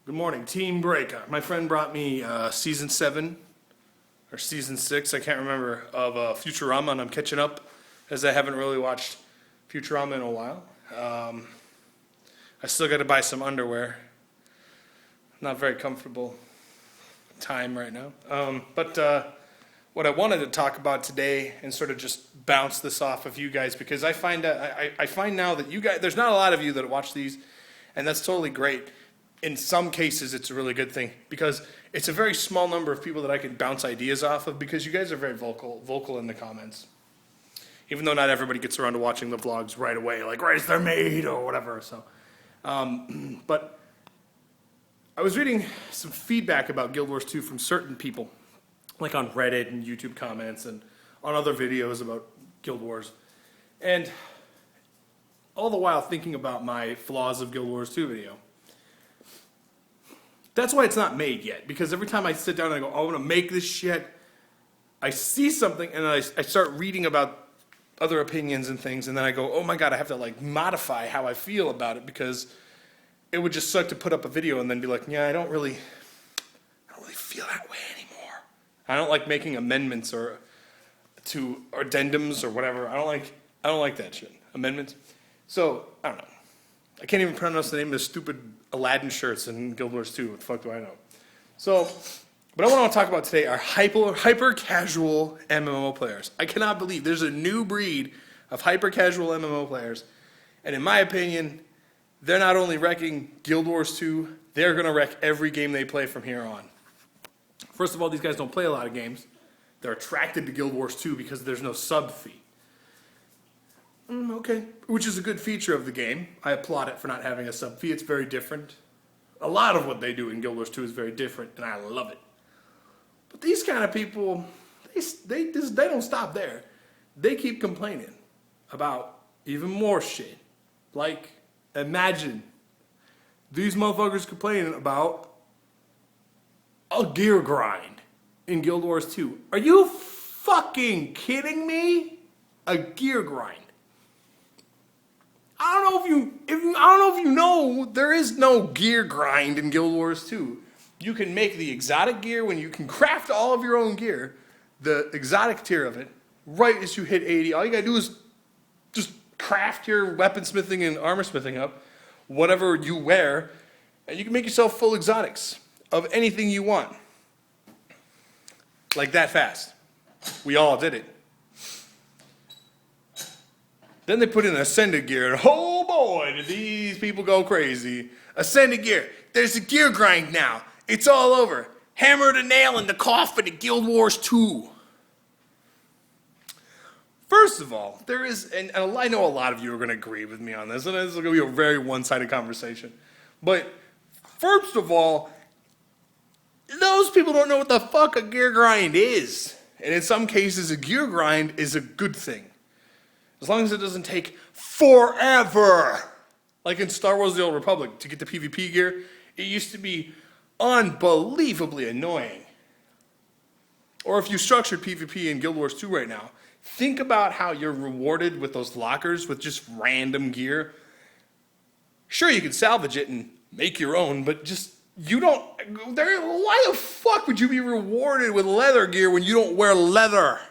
Good morning, Team Breaker. My friend brought me season 7 or season 6, I can't remember, of Futurama, and I'm catching up as I haven't really watched Futurama in a while. I still got to buy some underwear. Not very comfortable time right now. But what I wanted to talk about today and sort of just bounce this off of you guys, because I find now that you guys, there's not a lot of you that watch these, and that's totally great. In some cases, it's a really good thing because it's a very small number of people that I can bounce ideas off of, because you guys are very vocal in the comments. Even though not everybody gets around to watching the vlogs right away, like right as they're made or whatever. So, but I was reading some feedback about Guild Wars 2 from certain people, like on Reddit and YouTube comments and on other videos about Guild Wars. And all the while thinking about my flaws of Guild Wars 2 video. That's why it's not made yet, because every time I sit down and I go, oh, I'm going to make this shit, I see something and I start reading about other opinions and things, and then I go, oh my god, I have to like modify how I feel about it, because it would just suck to put up a video and then be like, yeah, I don't really feel that way anymore. I don't like making amendments or addendums or whatever. I don't like that shit. Amendments. So, I don't know. I can't even pronounce the name of the stupid Aladdin shirts in Guild Wars 2. What the fuck do I know? So, what I want to talk about today are hyper casual MMO players. I cannot believe there's a new breed of hyper casual MMO players, and in my opinion, they're not only wrecking Guild Wars 2, they're going to wreck every game they play from here on. First of all, these guys don't play a lot of games. They're attracted to Guild Wars 2 because there's no sub fee. Okay, which is a good feature of the game. I applaud it for not having a sub fee. It's very different. A lot of what they do in Guild Wars 2 is very different, and I love it. But these kind of people, they don't stop there. They keep complaining about even more shit. Like, imagine these motherfuckers complaining about a gear grind in Guild Wars 2. Are you fucking kidding me? A gear grind. I don't know if you know, there is no gear grind in Guild Wars 2. You can make the exotic gear when you can craft all of your own gear, the exotic tier of it, right as you hit 80. All you gotta do is just craft your weaponsmithing and armor smithing up, whatever you wear, and you can make yourself full exotics of anything you want. Like that fast. We all did it. Then they put in Ascended gear, and oh boy, did these people go crazy. Ascended gear. There's a gear grind now. It's all over. Hammer the nail in the coffin of Guild Wars 2. First of all, there is, and I know a lot of you are going to agree with me on this, and this is going to be a very one-sided conversation. But first of all, those people don't know what the fuck a gear grind is. And in some cases, a gear grind is a good thing. As long as it doesn't take forever. Like in Star Wars The Old Republic, to get the PvP gear, it used to be unbelievably annoying. Or if you structured PvP in Guild Wars 2 right now, think about how you're rewarded with those lockers with just random gear. Sure, you can salvage it and make your own, but just, why the fuck would you be rewarded with leather gear when you don't wear leather?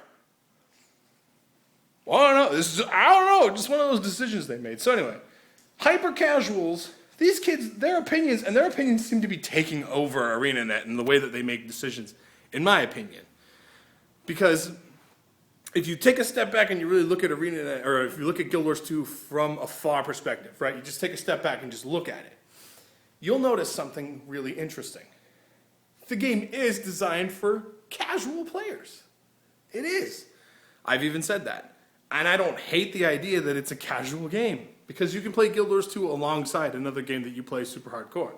Well, I don't know, just one of those decisions they made. So anyway, hyper casuals, these kids, their opinions seem to be taking over ArenaNet in the way that they make decisions, in my opinion. Because if you take a step back and you really look at ArenaNet, or if you look at Guild Wars 2 from a far perspective, right? You just take a step back and just look at it. You'll notice something really interesting. The game is designed for casual players. It is. I've even said that. And I don't hate the idea that it's a casual game, because you can play Guild Wars 2 alongside another game that you play super hardcore,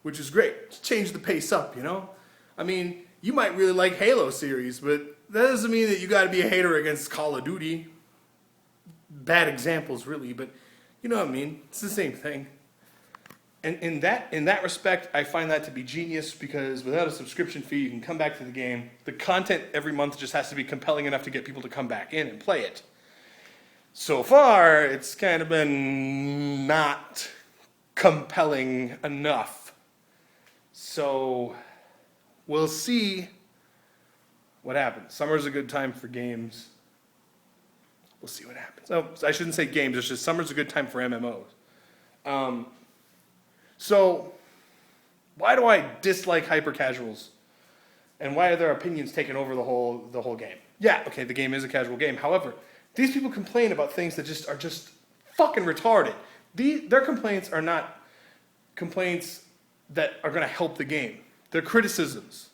which is great. Just change the pace up, you know? I mean, you might really like Halo series, but that doesn't mean that you gotta be a hater against Call of Duty. Bad examples, really, but you know what I mean? It's the same thing. And in that respect, I find that to be genius, because without a subscription fee, you can come back to the game. The content every month just has to be compelling enough to get people to come back in and play it. So far, it's kind of been not compelling enough. So we'll see what happens. Summer's a good time for games. We'll see what happens. Oh, I shouldn't say games. It's just summer's a good time for MMOs. So why do I dislike hyper casuals? And why are their opinions taking over the whole game? Yeah, okay, the game is a casual game. However, these people complain about things that are just fucking retarded. Their complaints are not complaints that are going to help the game. Their criticisms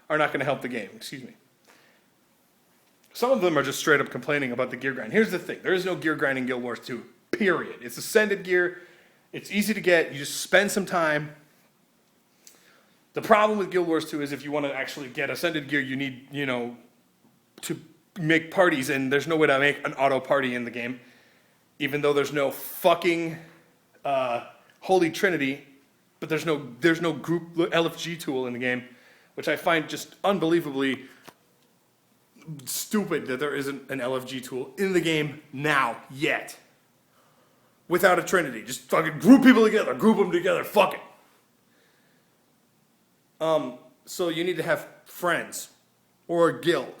are not going to help the game. Excuse me. Some of them are just straight up complaining about the gear grind. Here's the thing. There is no gear grind in Guild Wars 2, period. It's ascended gear. It's easy to get. You just spend some time. The problem with Guild Wars 2 is if you want to actually get ascended gear, you need, to make parties, and there's no way to make an auto party in the game, even though there's no fucking Holy Trinity, but there's no group LFG tool in the game, which I find just unbelievably stupid that there isn't an LFG tool in the game now, yet. Without a Trinity. Just fucking group people together, group them together, fuck it. So you need to have friends or a guild.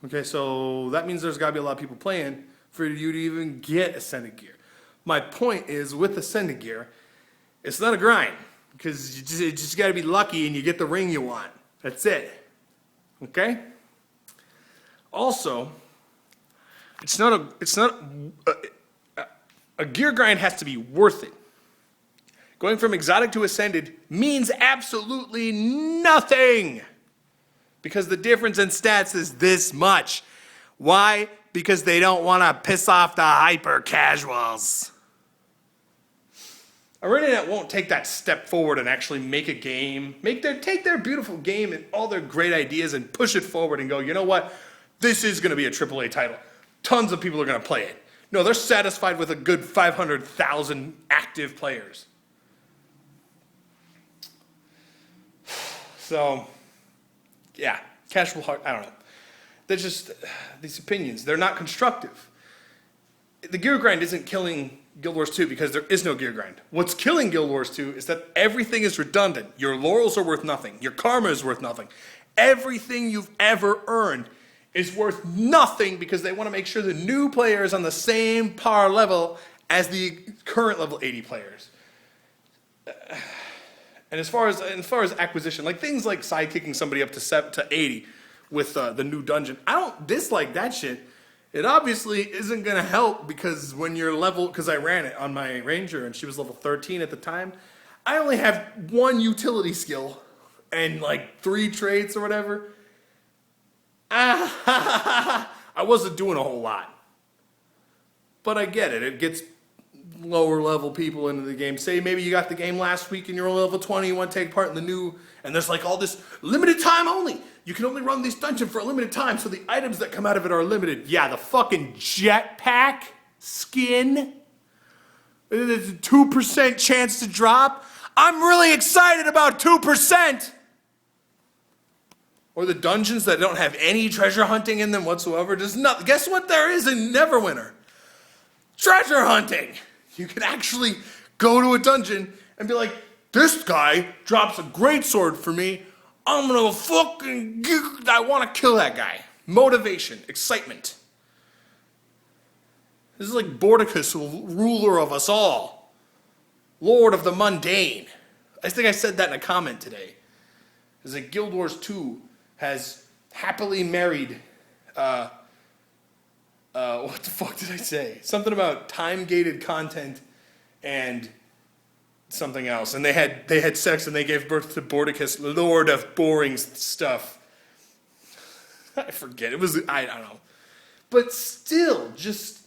Okay, so that means there's got to be a lot of people playing for you to even get Ascended gear. My point is, with Ascended gear, it's not a grind, because you just got to be lucky and you get the ring you want. That's it. Okay? Also, a gear grind has to be worth it. Going from exotic to ascended means absolutely nothing, because the difference in stats is this much. Why? Because they don't want to piss off the hyper casuals. ArenaNet won't take that step forward and actually make a game, take their beautiful game and all their great ideas and push it forward and go, you know what? This is going to be a AAA title. Tons of people are going to play it. No, they're satisfied with a good 500,000 active players. So, yeah, casual heart, I don't know. They're just, these opinions, they're not constructive. The gear grind isn't killing Guild Wars 2 because there is no gear grind. What's killing Guild Wars 2 is that everything is redundant. Your laurels are worth nothing. Your karma is worth nothing. Everything you've ever earned is worth nothing because they want to make sure the new player is on the same par level as the current level 80 players. And as far as acquisition, like things like sidekicking somebody up to 80 with the new dungeon, I don't dislike that shit. It obviously isn't going to help because when you're level, because I ran it on my ranger and she was level 13 at the time, I only have one utility skill and like 3 traits or whatever. I wasn't doing a whole lot. But I get it. It gets lower level people into the game. Say maybe you got the game last week and you're only level 20, you want to take part in the new, and there's like all this limited time only. You can only run this dungeon for a limited time, so the items that come out of it are limited. Yeah, the fucking jetpack skin. There's a 2% chance to drop. I'm really excited about 2%. Or the dungeons that don't have any treasure hunting in them whatsoever. There's not. Guess what there is in Neverwinter? Treasure hunting. You can actually go to a dungeon and be like, this guy drops a great sword for me. I'm gonna I want to kill that guy. Motivation, excitement. This is like Bordicus, ruler of us all. Lord of the mundane. I think I said that in a comment today. It's like Guild Wars 2 has happily married, what the fuck did I say? Something about time-gated content and something else. And they had sex and they gave birth to Bordicus, Lord of boring stuff. I forget. I don't know. But still, just...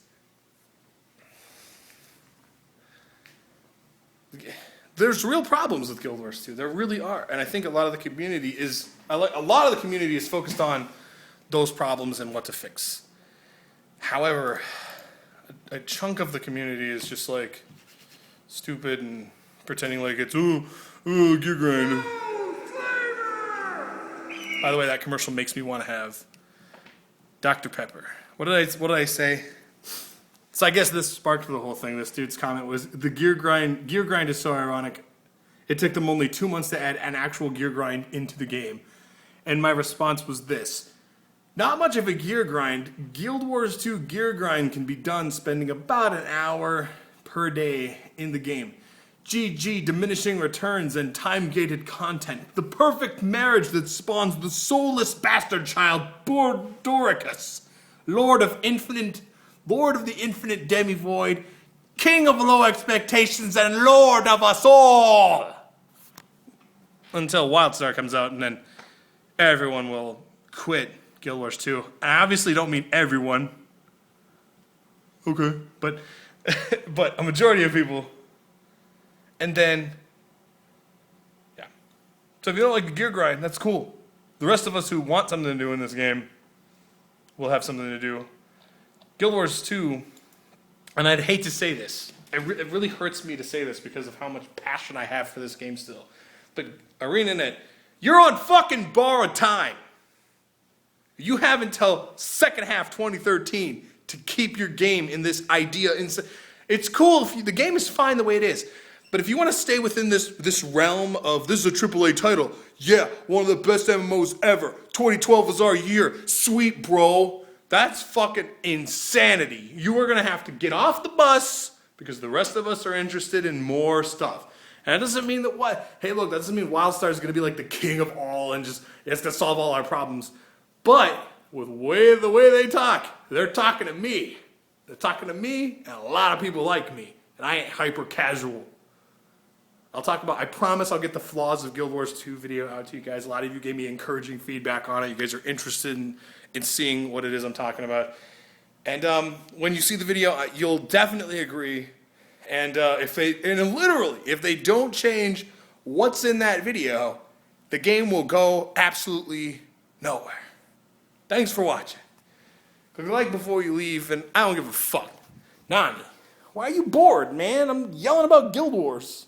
There's real problems with Guild Wars 2. There really are. And I think a lot of the community is focused on those problems and what to fix. However, a chunk of the community is just like stupid and pretending like it's gear grind. By the way, that commercial makes me want to have Dr. Pepper. What did I say? So I guess this sparked the whole thing. This dude's comment was the gear grind is so ironic. It took them only 2 months to add an actual gear grind into the game. And my response was this. Not much of a gear grind. Guild Wars 2 gear grind can be done spending about an hour per day in the game. GG, diminishing returns and time-gated content. The perfect marriage that spawns the soulless bastard child, Bordoricus, Lord of the infinite demi-void, King of low expectations, and Lord of us all! Until WildStar comes out, and then everyone will quit Guild Wars 2. I obviously don't mean everyone. Okay. But a majority of people. And then, yeah. So if you don't like the gear grind, that's cool. The rest of us who want something to do in this game will have something to do. Guild Wars 2, and I'd hate to say this. It really hurts me to say this because of how much passion I have for this game still. But ArenaNet, you're on fucking borrowed time. You have until second half 2013 to keep your game in this idea. It's cool. The game is fine the way it is. But if you want to stay within this realm of this is a AAA title, yeah, one of the best MMOs ever. 2012 is our year. Sweet, bro. That's fucking insanity. You are going to have to get off the bus because the rest of us are interested in more stuff. And that doesn't mean that hey, look, that doesn't mean WildStar is going to be like the king of all and just it's going to solve all our problems. But with the way they talk, they're talking to me. They're talking to me and a lot of people like me. And I ain't hyper casual. I promise I'll get the flaws of Guild Wars 2 video out to you guys. A lot of you gave me encouraging feedback on it. You guys are interested in seeing what it is I'm talking about. And when you see the video, you'll definitely agree. And if they don't change what's in that video, the game will go absolutely nowhere. Thanks for watching. Click like before you leave, and I don't give a fuck. Nani, why are you bored, man? I'm yelling about Guild Wars.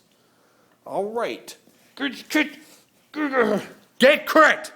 All right. Get correct.